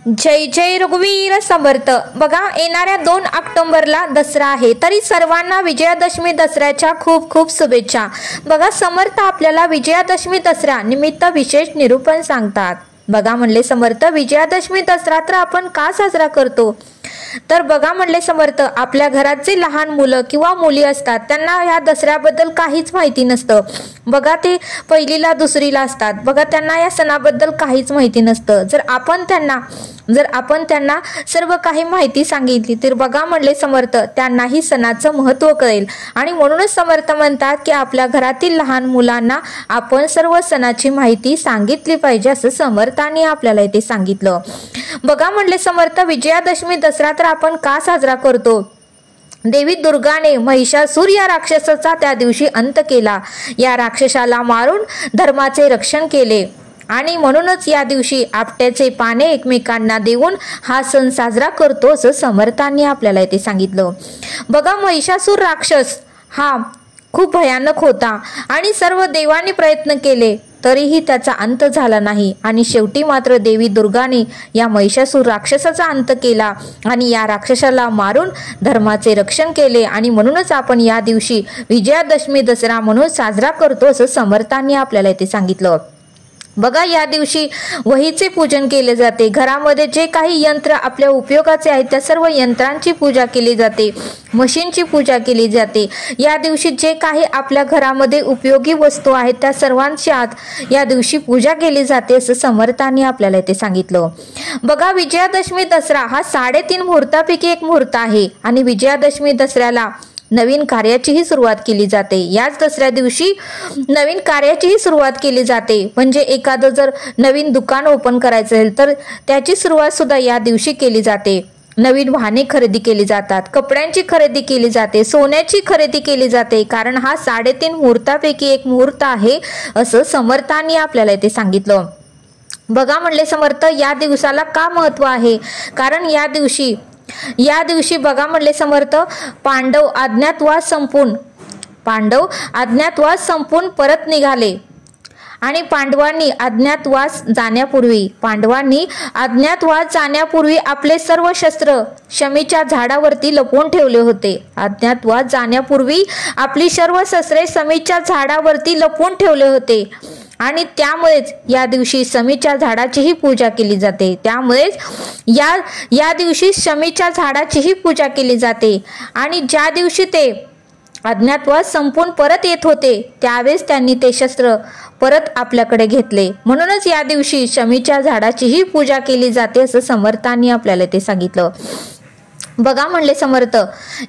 जय जय रघुवीर समर्थ। बघा, येणाऱ्या 2 ऑक्टोबरला दसरा आहे, तरी सर्वांना विजयादशमी दसऱ्याच्या खूप खूप शुभेच्छा। बघा, समर्थ आपल्याला विजयादशमी दसरा निमित्त विशेष निरूपण सांगतात। बघा म्हणले समर्थ, विजयादशमी दसरा तर आपण का साजरा करतो? तर बघा म्हणले समर्थ, आपल्या घरात जे लहान मुलं किंवा मुली असतात त्यांना या दसऱ्याबद्दल काहीच माहिती नसतं। बघा, ते पहिलीला दुसरीला असतात, बघा त्यांना या सणाबद्दल काहीच माहिती नसतं। जर आपण त्यांना सर्व काही माहिती सांगितली तर बघा म्हणले समर्थ, त्यांनाही सणाचं महत्त्व कळेल। आणि म्हणूनच समर्थ म्हणतात की आपल्या घरातील लहान मुलांना आपण सर्व सणाची माहिती सांगितली पाहिजे, असं समर्थांनी आपल्याला इथे सांगितलं। बघा म्हणले समर्थ, विजयादशमी दसरा तर आपण का साजरा करतो? देवी दुर्गाने महिषासूर या राक्षसाचा त्या दिवशी अंत केला, या राक्षसाला मारून धर्माचे रक्षण केले। आणि म्हणूनच या दिवशी आपट्याचे पाने एकमेकांना देऊन हा सण साजरा करतो, असं समर्थांनी आपल्याला इथे सांगितलं। बघा, महिषासूर राक्षस हा खूप भयानक होता आणि सर्व देवांनी प्रयत्न केले तरीही त्याचा अंत झाला नाही। आणि शेवटी मात्र देवी दुर्गाने या महिषासूर राक्षसाचा अंत केला आणि या राक्षसाला मारून धर्माचे रक्षण केले। आणि म्हणूनच आपण या दिवशी विजयादशमी दसरा म्हणून साजरा करतो, असं समर्थांनी आपल्याला इथे सांगितलं। बघा, या दिवशी वहीचे पूजन केले जाते। घरामध्ये जे काही यंत्र आपल्या उपयोगाचे आहेत त्या सर्व यंत्रांची पूजा केली जाते, मशीनची पूजा केली जाते। या दिवशी जे काही आपल्या घरामध्ये उपयोगी वस्तू आहेत त्या सर्वांची या दिवशी पूजा केली जाते, असं समर्थांनी आपल्याला इथे सांगितलं। बघा, विजयादशमी दसरा हा 3.5 मुहूर्तापैकी एक मुहूर्त आहे आणि विजयादशमी दसऱ्याला नवीन कार्याचीही सुरुवात केली जाते। याच दसऱ्या दिवशी नवीन कार्याचीही सुरुवात केली जाते। म्हणजे एखादं जर नवीन दुकान ओपन करायचं असेल तर त्याची सुरुवात सुद्धा या दिवशी केली जाते। नवीन वाहने खरेदी केली जातात, कपड्यांची खरेदी केली जाते, सोन्याची खरेदी केली जाते, कारण हा 3.5 मुहूर्तापैकी एक मुहूर्त आहे, असं समर्थांनी आपल्याला इथे सांगितलं। बघा म्हणले समर्थ, या दिवसाला का महत्त्व आहे? कारण या दिवशी बघा म्हणले समर्थ, पांडव अज्ञातवास संपून परत निघाले आणि पांडवांनी अज्ञातवास जाण्यापूर्वी आपले सर्व शस्त्र शमीच्या झाडावरती लपवून ठेवले होते। अज्ञातवास जाण्यापूर्वी आपली सर्व शस्त्रे शमीच्या झाडावरती लपवून ठेवले होते आणि त्यामुळेच या दिवशी शमीच्या झाडाचीही पूजा केली जाते। या दिवशी शमीच्या झाडाचीही पूजा केली जाते। आणि ज्या दिवशी ते अज्ञातवास संपून परत येत होते त्यावेळेस त्यांनी ते शस्त्र परत आपल्याकडे घेतले, म्हणूनच या दिवशी शमीच्या झाडाचीही पूजा केली जाते, असं समर्थांनी आपल्याला ते सांगितलं। बघा म्हणले समर्थ,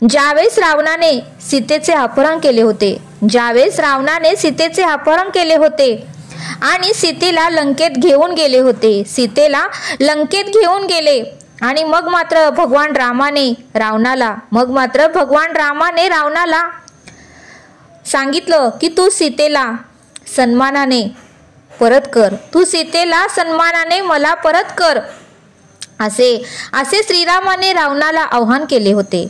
ज्यावेळेस रावणाने सीतेचे अपहरण केले होते आणि सीतेला लंकेत घेऊन गेले आणि मग मात्र भगवान रामाने रावणाला सांगितलं की तू सीतेला सन्मानाने मला परत कर, असे श्रीरामाने रावणाला आव्हान केले होते।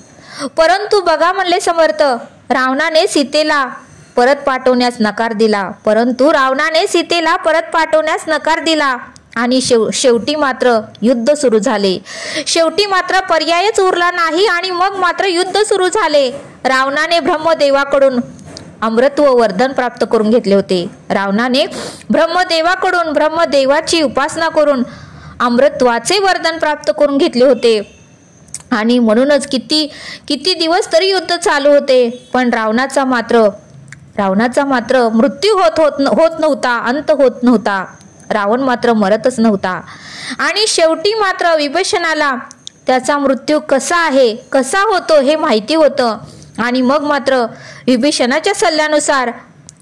परंतु बघा म्हणले समर्थ, रावणाने सीतेला परत पाठवण्यास नकार दिला आणि शेवटी मात्र युद्ध सुरू झाले। शेवटी मात्र पर्यायच उरला नाही आणि मग मात्र युद्ध सुरू झाले। रावणाने ब्रह्मदेवाकडून अमृतत्व वरदान प्राप्त करून घेतले होते। रावणाने ब्रह्मदेवाची उपासना करून अमृतत्वाचे वरदान प्राप्त करून घेतले होते आणि म्हणूनच किती दिवस तरी युद्ध चालू होते, पण रावणाचा मात्र मृत्यू होत नव्हता, अंत होत नव्हता। रावण मात्र मरतच नव्हता आणि शेवटी मात्र विभीषणाला त्याचा मृत्यू कसा होतो हे माहिती होतं आणि मग मात्र विभीषणाच्या सल्ल्यानुसार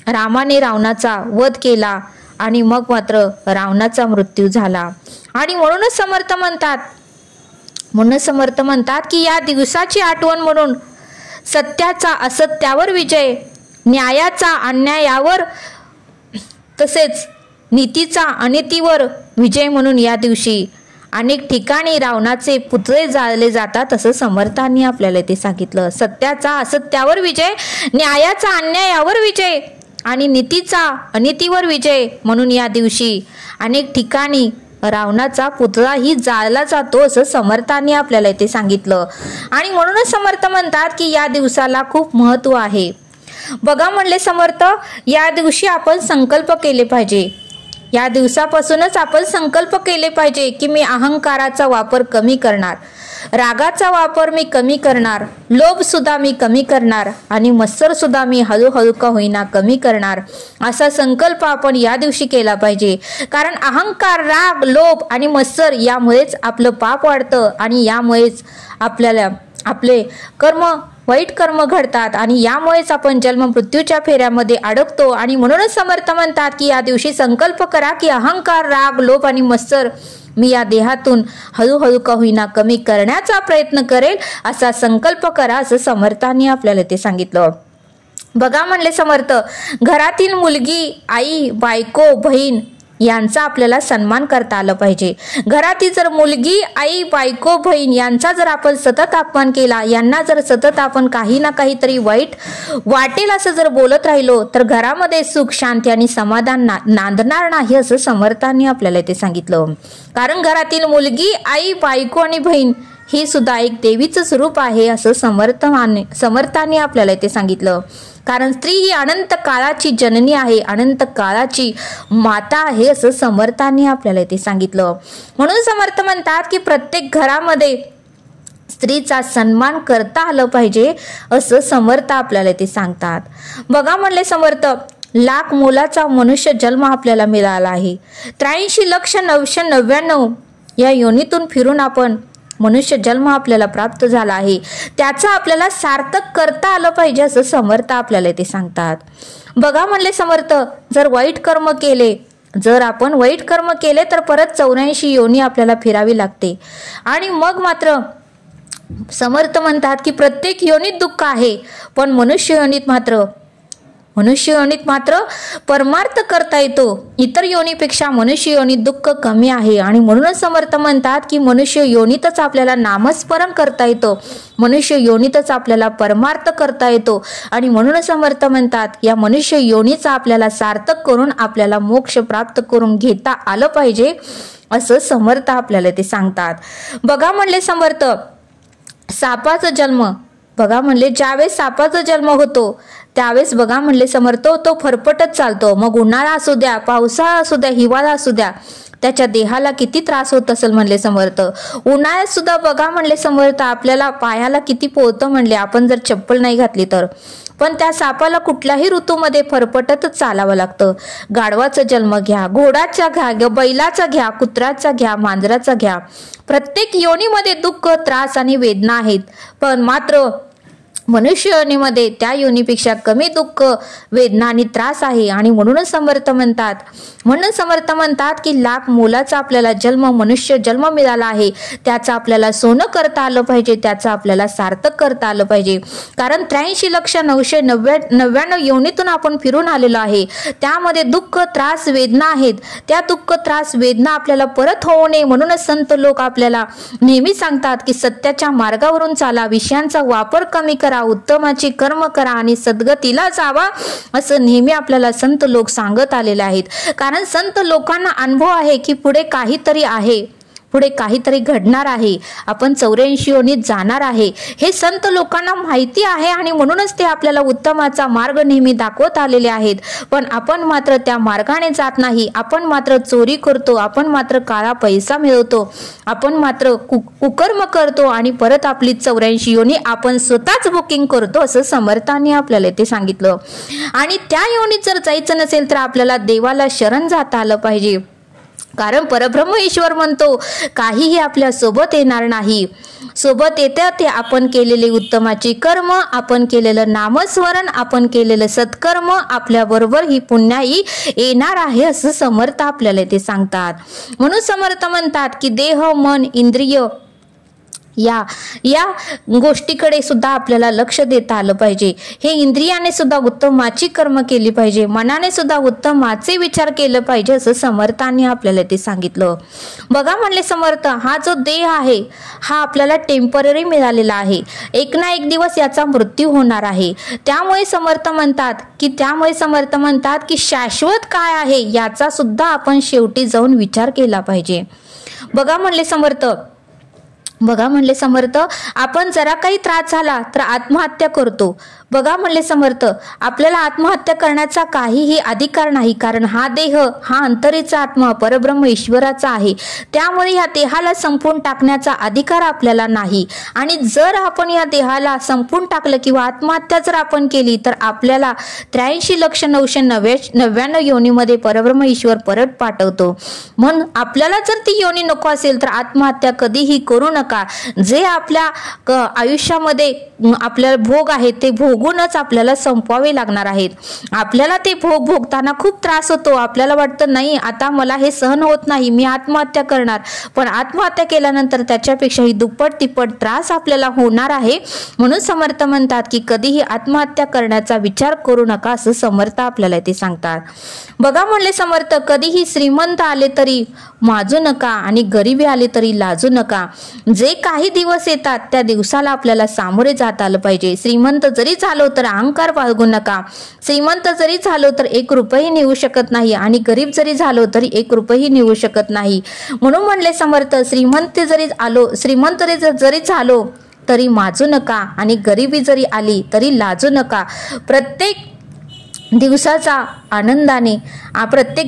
रामाने रावणाचा वध केला आणि मग मात्र रावणाचा मृत्यू झाला। आणि म्हणूनच समर्थ म्हणतात की या दिवसाची आठवण म्हणून सत्याचा असत्यावर विजय, न्यायाचा अन्यायावर तसेच नीतीचा अनितीवर विजय म्हणून या दिवशी अनेक ठिकाणी रावणाचे पुतळे जाळले जातात, असं समर्थांनी आपल्याला ते सांगितलं। सत्याचा असत्यावर विजय, न्यायाचा अन्यायावर विजय आणि नीतीचा अनितीवर विजय म्हणून या दिवशी अनेक ठिकाणी रावणाचा पुतळाही जाळला जातो असं समर्थांनी आपल्याला इथे सांगितलं. आणि म्हणूनच समर्थ म्हणतात की या दिवसाला खूप महत्त्व आहे. बघा म्हणले समर्थ, या दिवशी आपण संकल्प केले पाहिजे. या दिवसापासूनच आपण संकल्प केले पाहिजे की मी अहंकाराचा वापर कमी करणार, रागाचा वापर मी कमी करणार, लोभ सुद्धा मी कमी करणार आणि मत्सर सुद्धा मी हळूहळू का होईना कमी करणार. असा संकल्प आपण या दिवशी केला पाहिजे. कारण अहंकार, राग, लोभ आणि मत्सर यामुळेच आपलं पाप वाढतं आणि यामुळेच आपल्याला आपले कर्म, वाईट कर्म घडतात आणि यामुळेच आपण जन्म मृत्यूच्या फेऱ्यामध्ये अडकतो. आणि म्हणूनच समर्थ म्हणतात की या दिवशी संकल्प करा की अहंकार, राग, लोभ आणि मत्सर मी या देहातून हळूहळू का होईना कमी करण्याचा प्रयत्न करेल. असा संकल्प करा असं समर्थांनी आपल्याला ते सांगितलं. बघा म्हणले समर्थ, घरातील मुलगी, आई, बायको, बहीण यांचा आपल्याला सन्मान करता आलं पाहिजे. घरातील जर मुलगी, आई, बायको, बहीण यांचा जर आपण सतत अपमान केला, यांना जर सतत आपण काही ना काहीतरी वाईट वाटेल असं जर बोलत राहिलो तर घरामध्ये सुख, शांती आणि समाधान नांदणार नाही असं समर्थांनी आपल्याला ते सांगितलं. कारण घरातील मुलगी, आई, बायको आणि बहीण ही सुद्धा एक देवीचं स्वरूप आहे असं समर्थांनी आपल्याला ते सांगितलं. कारण स्त्री ही अनंत काळाची जननी आहे, अनंत काळाची माता आहे असं समर्थांनी आपल्याला ते सांगितलं. म्हणून समर्थ म्हणतात की प्रत्येक घरामध्ये स्त्रीचा सन्मान करता आलं पाहिजे असं समर्थ आपल्याला ते सांगतात. बघा म्हणले समर्थ, लाख मोलाचा मनुष्य जन्म आपल्याला मिळाला आहे. 83,999 या योनीतून फिरून आपण मनुष्य जन्म आपल्याला प्राप्त झाला आहे. त्याचा आपल्याला सार्थक करता आलं पाहिजे असं समर्थ आपल्याला ते सांगतात. बघा म्हणले समर्थ, जर आपण वाईट कर्म केले तर परत 84 योनी आपल्याला फिरावी लागते. आणि मग मात्र समर्थ म्हणतात की प्रत्येक योनीत दुःख आहे, पण मनुष्य योनीत मात्र परमार्थ करता येतो. इतर योनीपेक्षा मनुष्य योनीत दुःख कमी आहे. आणि म्हणूनच समर्थ म्हणतात की मनुष्य योनीतच आपल्याला नामस्मरण करता येतो, मनुष्य योनीतच आपल्याला परमार्थ करता येतो. आणि म्हणूनच समर्थ म्हणतात या मनुष्य योनीचा आपल्याला सार्थक करून आपल्याला मोक्ष प्राप्त करून घेता आलं पाहिजे असं समर्थ आपल्याला ते सांगतात. बघा म्हणले समर्थ, सापाचा जन्म, बघा म्हणले ज्यावेळेस सापाचा जन्म होतो त्यावेळेस बघा म्हणले समर्थ तो फरफटत चालतो. मग उन्हाळा असू द्या, पावसाळा असू द्या, हिवाळा असू द्या, त्याच्या देहाला किती त्रास होत असेल म्हणले समर्थ. उन्हाळ्यात सुद्धा बघा म्हणले समर्थ आपल्याला पायाला किती पोहतं म्हणले आपण जर चप्पल नाही घातली तर. पण त्या सापाला कुठल्याही ऋतूमध्ये फरफटतच चालावं लागतं. गाढवाचा जन्म घ्या, घोडाचा घ्या, बैलाचा घ्या, कुत्र्याचा घ्या, मांजराचा घ्या, प्रत्येक योनीमध्ये दुःख, त्रास आणि वेदना आहेत. पण मात्र मनुष्य योनीमध्ये त्या योनीपेक्षा कमी दुःख, वेदना आणि त्रास आहे. आणि म्हणून समर्थ म्हणतात की लाख मोलाचा आपल्याला मनुष्य जन्म मिळाला आहे, त्याचा आपल्याला सोनं करता आलं पाहिजे, त्याचा आपल्याला सार्थक करता आलं पाहिजे. कारण 83,999 योनीतून आपण फिरून आलेलो आहे. त्यामध्ये दुःख, त्रास, वेदना आहेत. त्या दुःख, त्रास, वेदना आपल्याला परत होऊ नये म्हणूनच संत लोक आपल्याला नेहमी सांगतात की सत्याच्या मार्गावरून चाला, विषयांचा वापर कमी करा, उत्तमाची कर्म करा आणि सद्गतीला जावा असं नेहमी आपल्याला संत लोक सांगत आलेले आहेत. कारण संत लोकांना अनुभव आहे की पुढे काहीतरी आहे, पुढे काहीतरी घडणार आहे, आपण 84 योनीत जाणार आहे हे संत लोकांना माहिती आहे. आणि म्हणूनच ते आपल्याला उत्तमाचा मार्ग नेहमी दाखवत आलेले आहेत. पण आपण मात्र त्या मार्गाने जात नाही, आपण मात्र चोरी करतो, आपण मात्र काळा पैसा मिळवतो, आपण मात्र कुकर्म करतो आणि परत आपली 84 योनी आपण स्वतःच बुकिंग करतो असं समर्थांनी आपल्याला ते सांगितलं. आणि त्या योनीत जर जायचं नसेल तर आपल्याला देवाला शरण जाता आलं पाहिजे. कारण परब्रह्म ईश्वर म्हणतो काहीही आपल्या सोबत येणार नाही, सोबत येते ते आपण केलेले उत्तमाची कर्म, आपण केलेलं नामस्मरण, आपण केलेलं सत्कर्म आपल्या बरोबर ही पुण्याई येणार आहे असं समर्थ आपल्याला ते सांगतात. म्हणून समर्थ म्हणतात की देह, मन, इंद्रिय या गोष्टीकडे सुद्धा आपल्याला लक्ष देता आलं पाहिजे। हे इंद्रियाने सुद्धा उत्तमाची कर्म केली पाहिजे, मनाने सुद्धा उत्तमाचे विचार केलं पाहिजे असं समर्थांनी आपल्याला ते सांगितलं। बघा म्हणले समर्थ, हा जो देह आहे हा आपल्याला टेम्पररी मिळालेला आहे, एक ना एक दिवस याचा मृत्यू होणार आहे। त्यामुळे समर्थ म्हणतात की शाश्वत काय आहे याचा सुद्धा आपण शेवटी जाऊन विचार केला पाहिजे। बघा म्हणले समर्थ, आपण जरा काही त्रास झाला तर आत्महत्या करतो। बघा म्हणले समर्थ, आपल्याला आत्महत्या करण्याचा काहीही अधिकार नाही, कारण हा देह हा अंतरेचा आत्मा परब्रह्म ईश्वराचा आहे। त्यामुळे या देहाला संपवून टाकण्याचा अधिकार आपल्याला नाही। आणि जर आपण या देहाला संपवून टाकलं किंवा आत्महत्या जर आपण केली तर आपल्याला 83,999 योनीमध्ये परब्रह्म ईश्वर परत पाठवतो। म्हणून आपल्याला जर ती योनी नको असेल तर आत्महत्या कधीही करू नका। जे आपल्या आयुष्यामध्ये आपल्याला भोग आहेत ते भोगूनच आपल्याला संपवावे लागणार आहेत। आपल्याला ते भोग भोगताना खूप त्रास होतो, आपल्याला वाटतं नाही आता मला हे सहन होत नाही, मी आत्महत्या करणार, पण आत्महत्या केल्यानंतर त्याच्यापेक्षाही दुप्पट तिप्पट त्रास आपल्याला होणार आहे। म्हणून समर्थ म्हणतात की कधीही आत्महत्या करण्याचा विचार करू नका असं समर्थ आपल्याला ते सांगतात। बघा म्हणले समर्थ, कधीही श्रीमंत आले तरी माजू नका आणि गरिबी आले तरी लाजू नका। जे काही दिवस येतात त्या दिवसाला आपल्याला सामोरे जात आलं पाहिजे। श्रीमंत जरी झालो तर अहंकार बाळगू नका। श्रीमंत जरी झालो तर 1 रुपयाही नेऊ शकत नाही आणि गरीब जरी झालो तरी 1 रुपयाही नेऊ शकत नाही। म्हणून म्हणले समर्थ, श्रीमंत जरी झालो तरी माजू नका आणि गरिबी जरी आली तरी लाजू नका। प्रत्येक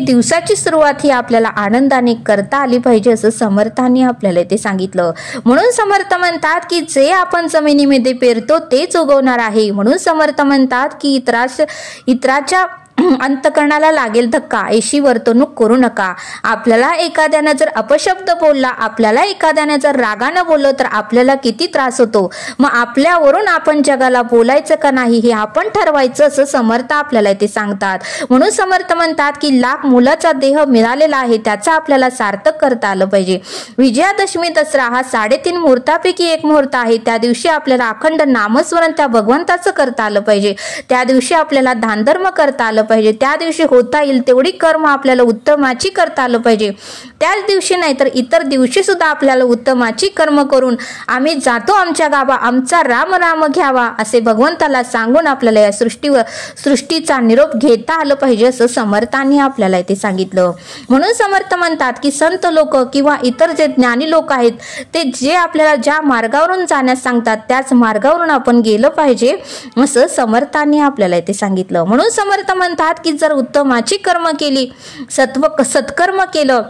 दिवसाची सुरुवात ही आपल्याला आनंदाने करता आली पाहिजे असं समर्थांनी आपल्याला ते सांगितलं। म्हणून समर्थ म्हणतात की जे आपण जमिनीमध्ये पेरतो तेच उगवणार आहे। म्हणून समर्थ म्हणतात की इतराच्या अंतकरणाला लागेल धक्का अशी वर्तणूक करू नका। आपल्याला एखाद्याने जर अपशब्द बोलला, आपल्याला एखाद्याने जर रागानं बोललं तर आपल्याला किती त्रास होतो। मग आपल्यावरून आपण जगाला बोलायचं का नाही हे आपण ठरवायचं असं समर्थ आपल्याला ते सांगतात। म्हणून समर्थ म्हणतात की लाख मुलाचा देह मिळालेला आहे त्याचा आपल्याला सार्थक करता आलं पाहिजे। विजयादशमी दसरा हा 3.5 मुहूर्तापैकी एक मुहूर्त आहे। त्या दिवशी आपल्याला अखंड नामस्मरण त्या भगवंताचं करता आलं पाहिजे। त्या दिवशी आपल्याला दानधर्म करता आलं पाहिजे। त्या दिवशी होता येईल तेवढी कर्म आपल्याला उत्तमाची करता आलं पाहिजे। त्याच दिवशी नाही तर इतर दिवशी सुद्धा आपल्याला उत्तमाची कर्म करून आम्ही जातो आमच्या गावा, आमचा राम राम घ्यावा असे भगवंताला सांगून आपल्याला या सृष्टीचा निरोप घेता आलं पाहिजे असं समर्थांनी आपल्याला ते सांगितलं। म्हणून समर्थ म्हणतात की संत लोक किंवा इतर जे ज्ञानी लोक आहेत ते जे आपल्याला ज्या मार्गावरून जाण्यास सांगतात त्याच मार्गावरून आपण गेलं पाहिजे असं समर्थांनी आपल्याला ते सांगितलं। म्हणून समर्थ म्हणतात की जर उत्तमाची कर्म केली, सत्कर्म केलं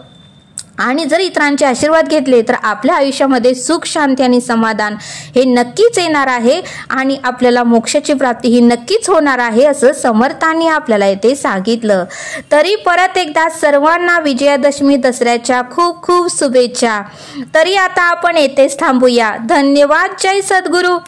आणि जर इतरांचे आशीर्वाद घेतले तर आपल्या आयुष्यामध्ये सुख, शांती आणि समाधान हे नक्कीच येणार आहे आणि आपल्याला मोक्षाची प्राप्ती ही नक्कीच होणार आहे असं समर्थांनी आपल्याला येथे सांगितलं। तरी परत एकदा सर्वांना विजयादशमी दसऱ्याच्या खूप खूप शुभेच्छा। तरी आता आपण येथेच थांबूया। धन्यवाद। जय सद्गुरू।